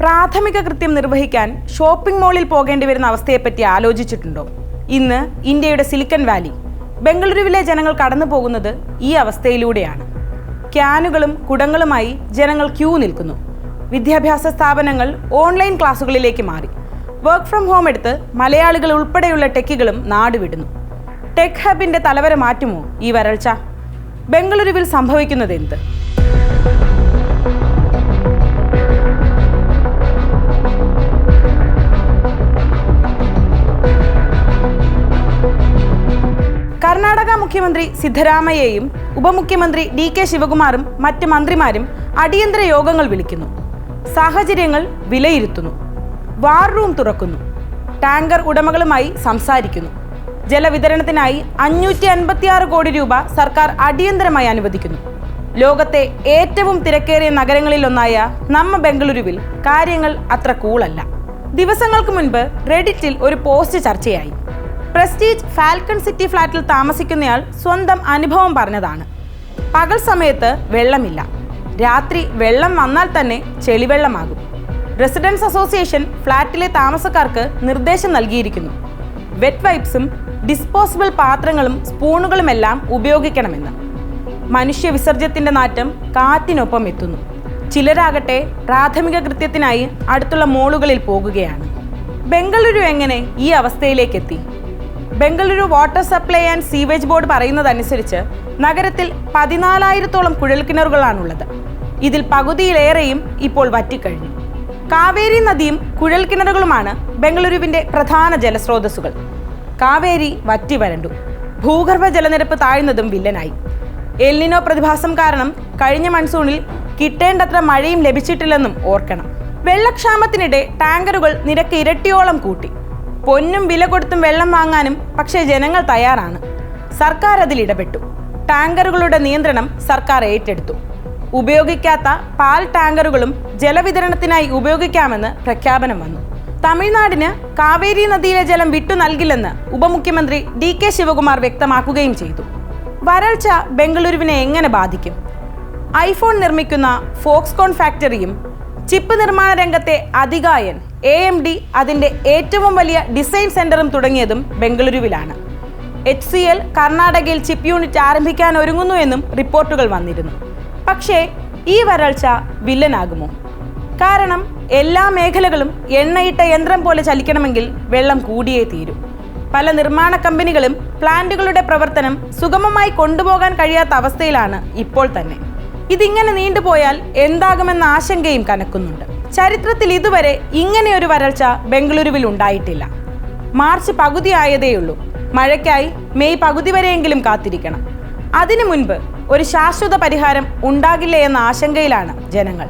പ്രാഥമിക കൃത്യം നിർവഹിക്കാൻ ഷോപ്പിംഗ് മാളിൽ പോകേണ്ടി വരുന്ന അവസ്ഥയെപ്പറ്റി ആലോചിച്ചിട്ടുണ്ടോ? ഇന്ന് ഇന്ത്യയുടെ സിലിക്കൺ വാലി ബംഗളൂരുവിലെ ജനങ്ങൾ കടന്നു പോകുന്നത് ഈ അവസ്ഥയിലൂടെയാണ്. ക്യാനുകളും കുടങ്ങളുമായി ജനങ്ങൾ ക്യൂ നിൽക്കുന്നു. വിദ്യാഭ്യാസ സ്ഥാപനങ്ങൾ ഓൺലൈൻ ക്ലാസുകളിലേക്ക് മാറി. വർക്ക് ഫ്രം ഹോം എടുത്ത് മലയാളികൾ ഉൾപ്പെടെയുള്ള ടെക്കുകളും നാടുവിടുന്നു. ടെക് ഹബിന്റെ തലവര മാറ്റുമോ ഈ വരൾച്ച? ബംഗളൂരുവിൽ സംഭവിക്കുന്നത് എന്ത്? കർണാടക മുഖ്യമന്ത്രി സിദ്ധരാമയ്യയും ഉപമുഖ്യമന്ത്രി ഡി.കെ. ശിവകുമാറും മറ്റ് മന്ത്രിമാരും അടിയന്തര യോഗങ്ങൾ വിളിക്കുന്നു. സാഹചര്യങ്ങൾ വിലയിരുത്തുന്നു. വാർ റൂം തുറക്കുന്നു. ടാങ്കർ ഉടമകളുമായി സംസാരിക്കുന്നു. ജലവിതരണത്തിനായി 556 കോടി രൂപ സർക്കാർ അടിയന്തരമായി അനുവദിക്കുന്നു. ലോകത്തെ ഏറ്റവും തിരക്കേറിയ നഗരങ്ങളിലൊന്നായ നമ്മ ബംഗളൂരുവിൽ കാര്യങ്ങൾ അത്ര കൂളല്ല. ദിവസങ്ങൾക്ക് മുൻപ് റെഡിറ്റിൽ ഒരു പോസ്റ്റ് ചർച്ചയായി. പ്രസ്റ്റീജ് ഫാൽക്കൺ സിറ്റി ഫ്ലാറ്റിൽ താമസിക്കുന്നയാൾ സ്വന്തം അനുഭവം പറഞ്ഞതാണ്. പകൽ സമയത്ത് വെള്ളമില്ല. രാത്രി വെള്ളം വന്നാൽ തന്നെ ചെളിവെള്ളമാകും. റെസിഡൻസ് അസോസിയേഷൻ ഫ്ലാറ്റിലെ താമസക്കാർക്ക് നിർദ്ദേശം നൽകിയിരിക്കുന്നു. വെറ്റ് വൈപ്സും ഡിസ്പോസിബിൾ പാത്രങ്ങളും സ്പൂണുകളുമെല്ലാം ഉപയോഗിക്കണമെന്ന്. മനുഷ്യ വിസർജ്യത്തിന്റെ നാറ്റം കാറ്റിനൊപ്പം എത്തുന്നു. ചിലരാകട്ടെ പ്രാഥമിക കൃത്യത്തിനായി അടുത്തുള്ള മോളുകളിൽ പോകുകയാണ്. ബംഗളൂരു എങ്ങനെ ഈ അവസ്ഥയിലേക്ക് എത്തി? Bengaluru water supply and sewage board പറയുന്നതനുസരിച്ച് നഗരത്തിൽ 14,000-ഓളം കുഴൽക്കിണറുകളാണുള്ളത്. ഇതിൽ പകുതിയിലേറെയും ഇപ്പോൾ വറ്റിക്കഴിഞ്ഞു. കാവേരി നദിയും കുഴൽക്കിണറുകളുമാണ് ബംഗളൂരുവിന്റെ പ്രധാന ജലസ്രോതസ്സുകൾ. കാവേരി വറ്റി വരണ്ടു. ഭൂഗർഭ ജലനിരപ്പ് താഴ്ന്നതും വില്ലനായി. എൽനിനോ പ്രതിഭാസം കാരണം കഴിഞ്ഞ മൺസൂണിൽ കിട്ടേണ്ടത്ര മഴയും ലഭിച്ചിട്ടില്ലെന്നും ഓർക്കണം. വെള്ളക്ഷാമത്തിനിടെ ടാങ്കറുകൾ നിരക്ക് ഇരട്ടിയോളം കൂട്ടി. പൊന്നും വില കൊടുത്തും വെള്ളം വാങ്ങാനും പക്ഷേ ജനങ്ങൾ തയ്യാറാണ്. സർക്കാർ അതിൽ ഇടപെട്ടു. ടാങ്കറുകളുടെ നിയന്ത്രണം സർക്കാർ ഏറ്റെടുത്തു. ഉപയോഗിക്കാത്ത പാൽ ടാങ്കറുകളും ജലവിതരണത്തിനായി ഉപയോഗിക്കാമെന്ന് പ്രഖ്യാപനം വന്നു. തമിഴ്നാടിന് കാവേരി നദിയിലെ ജലം വിട്ടു നൽകില്ലെന്ന് ഉപമുഖ്യമന്ത്രി ഡി.കെ. ശിവകുമാർ വ്യക്തമാക്കുകയും ചെയ്തു. വരൾച്ച ബംഗളൂരുവിനെ എങ്ങനെ ബാധിക്കും? ഐഫോൺ നിർമ്മിക്കുന്ന ഫോക്സ്കോൺ ഫാക്ടറിയും ചിപ്പ് നിർമ്മാണ രംഗത്തെ അതികായൻ AMD അതിൻ്റെ ഏറ്റവും വലിയ ഡിസൈൻ സെന്ററും തുടങ്ങിയതും ബംഗളൂരുവിലാണ്. HCL കർണാടകയിൽ ചിപ്പ് യൂണിറ്റ് ആരംഭിക്കാൻ ഒരുങ്ങുന്നു എന്നും റിപ്പോർട്ടുകൾ വന്നിരുന്നു. പക്ഷേ ഈ വരൾച്ച വില്ലനാകുമോ? കാരണം എല്ലാ മേഖലകളും എണ്ണയിട്ട യന്ത്രം പോലെ ചലിക്കണമെങ്കിൽ വെള്ളം കൂടിയേ തീരൂ. പല നിർമ്മാണ കമ്പനികളും പ്ലാന്റുകളുടെ പ്രവർത്തനം സുഗമമായി കൊണ്ടുപോകാൻ കഴിയാത്ത അവസ്ഥയിലാണ് ഇപ്പോൾ തന്നെ. ഇതിങ്ങനെ നീണ്ടുപോയാൽ എന്താകുമെന്ന ആശങ്കയും കനക്കുന്നുണ്ട്. ചരിത്രത്തിൽ ഇതുവരെ ഇങ്ങനെയൊരു വരൾച്ച ബംഗളൂരുവിൽ ഉണ്ടായിട്ടില്ല. മാർച്ച് പകുതിയായതേയുള്ളൂ. മഴയ്ക്കായി മെയ് പകുതി വരെയെങ്കിലും കാത്തിരിക്കണം. അതിനു മുൻപ് ഒരു ശാശ്വത പരിഹാരം ഉണ്ടാകില്ലേ എന്ന ആശങ്കയിലാണ് ജനങ്ങൾ.